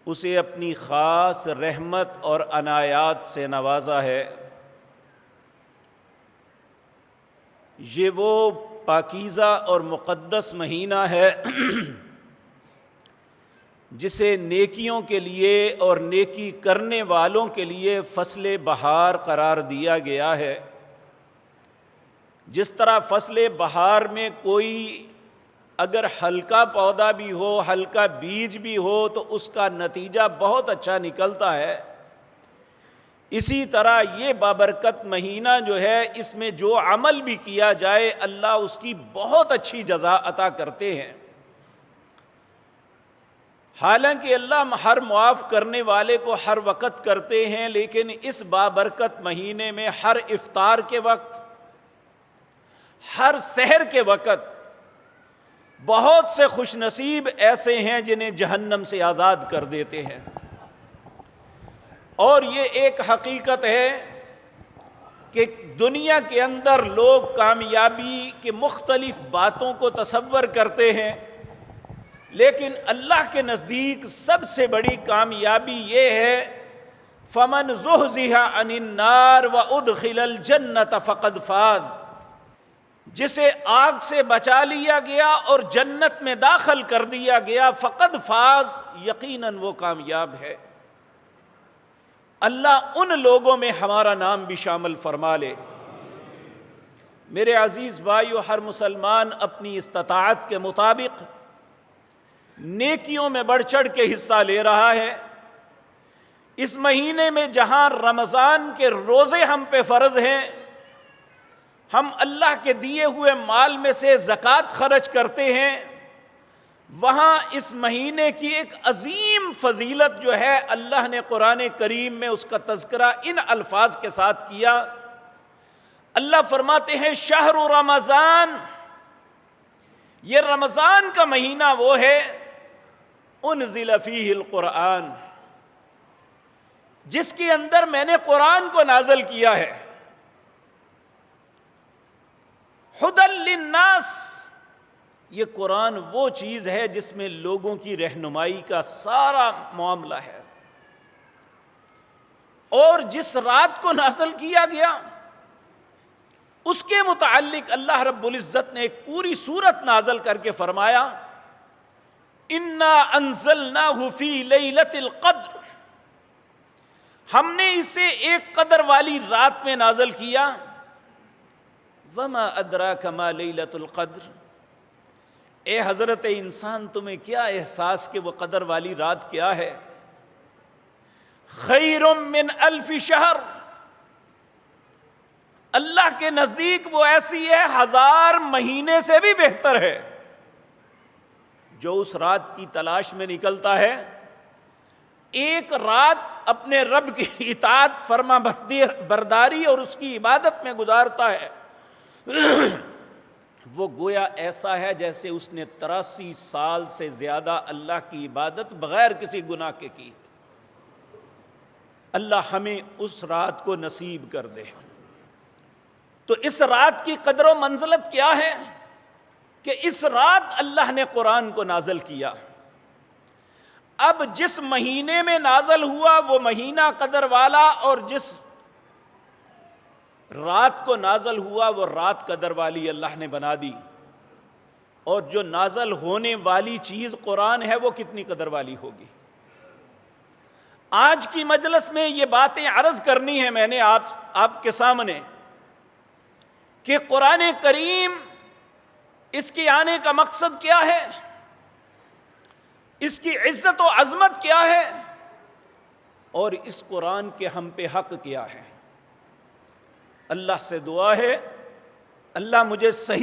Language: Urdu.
اسے اپنی خاص رحمت اور عنایات سے نوازا ہے۔ یہ وہ پاکیزہ اور مقدس مہینہ ہے جسے نیکیوں کے لیے اور نیکی کرنے والوں کے لیے فصل بہار قرار دیا گیا ہے۔ جس طرح فصل بہار میں کوئی اگر ہلکا پودا بھی ہو، ہلکا بیج بھی ہو تو اس کا نتیجہ بہت اچھا نکلتا ہے، اسی طرح یہ بابرکت مہینہ جو ہے، اس میں جو عمل بھی کیا جائے اللہ اس کی بہت اچھی جزا عطا کرتے ہیں۔ حالانکہ اللہ ہر معاف کرنے والے کو ہر وقت کرتے ہیں، لیکن اس بابرکت مہینے میں ہر افطار کے وقت، ہر سحر کے وقت بہت سے خوش نصیب ایسے ہیں جنہیں جہنم سے آزاد کر دیتے ہیں۔ اور یہ ایک حقیقت ہے کہ دنیا کے اندر لوگ کامیابی کے مختلف باتوں کو تصور کرتے ہیں، لیکن اللہ کے نزدیک سب سے بڑی کامیابی یہ ہے فَمَنْ زُحْزِحَ عَنِ النَّارِ وَأُدْخِلَ الْجَنَّةَ فَقَدْ فَازَ، جسے آگ سے بچا لیا گیا اور جنت میں داخل کر دیا گیا، فقد فاز، یقیناً وہ کامیاب ہے۔ اللہ ان لوگوں میں ہمارا نام بھی شامل فرما لے۔ میرے عزیز بھائیو، ہر مسلمان اپنی استطاعت کے مطابق نیکیوں میں بڑھ چڑھ کے حصہ لے رہا ہے۔ اس مہینے میں جہاں رمضان کے روزے ہم پہ فرض ہیں، ہم اللہ کے دیے ہوئے مال میں سے زکوٰۃ خرچ کرتے ہیں، وہاں اس مہینے کی ایک عظیم فضیلت جو ہے اللہ نے قرآن کریم میں اس کا تذکرہ ان الفاظ کے ساتھ کیا۔ اللہ فرماتے ہیں شہر رمضان، یہ رمضان کا مہینہ وہ ہے انزل فیہ القرآن، جس کے اندر میں نے قرآن کو نازل کیا ہے۔ ہدی للناس، یہ قرآن وہ چیز ہے جس میں لوگوں کی رہنمائی کا سارا معاملہ ہے۔ اور جس رات کو نازل کیا گیا اس کے متعلق اللہ رب العزت نے ایک پوری سورت نازل کر کے فرمایا انا انزلناہ فی لیلۃ القدر، ہم نے اسے ایک قدر والی رات میں نازل کیا۔ وما ادراک ما لیلۃ القدر، اے حضرت انسان تمہیں کیا احساس کہ وہ قدر والی رات کیا ہے؟ خیر من الف شہر، اللہ کے نزدیک وہ ایسی ہے 1000 مہینے سے بھی بہتر ہے۔ جو اس رات کی تلاش میں نکلتا ہے، ایک رات اپنے رب کی اطاعت فرما برداری اور اس کی عبادت میں گزارتا ہے، وہ گویا ایسا ہے جیسے اس نے 83 سال سے زیادہ اللہ کی عبادت بغیر کسی گناہ کے کی۔ اللہ ہمیں اس رات کو نصیب کر دے۔ تو اس رات کی قدر و منزلت کیا ہے کہ اس رات اللہ نے قرآن کو نازل کیا۔ اب جس مہینے میں نازل ہوا وہ مہینہ قدر والا، اور جس رات کو نازل ہوا وہ رات قدر والی اللہ نے بنا دی، اور جو نازل ہونے والی چیز قرآن ہے وہ کتنی قدر والی ہوگی۔ آج کی مجلس میں یہ باتیں عرض کرنی ہے میں نے آپ کے سامنے کہ قرآن کریم، اس کے آنے کا مقصد کیا ہے، اس کی عزت و عظمت کیا ہے، اور اس قرآن کے ہم پہ حق کیا ہے۔ اللہ سے دعا ہے اللہ مجھے صحیح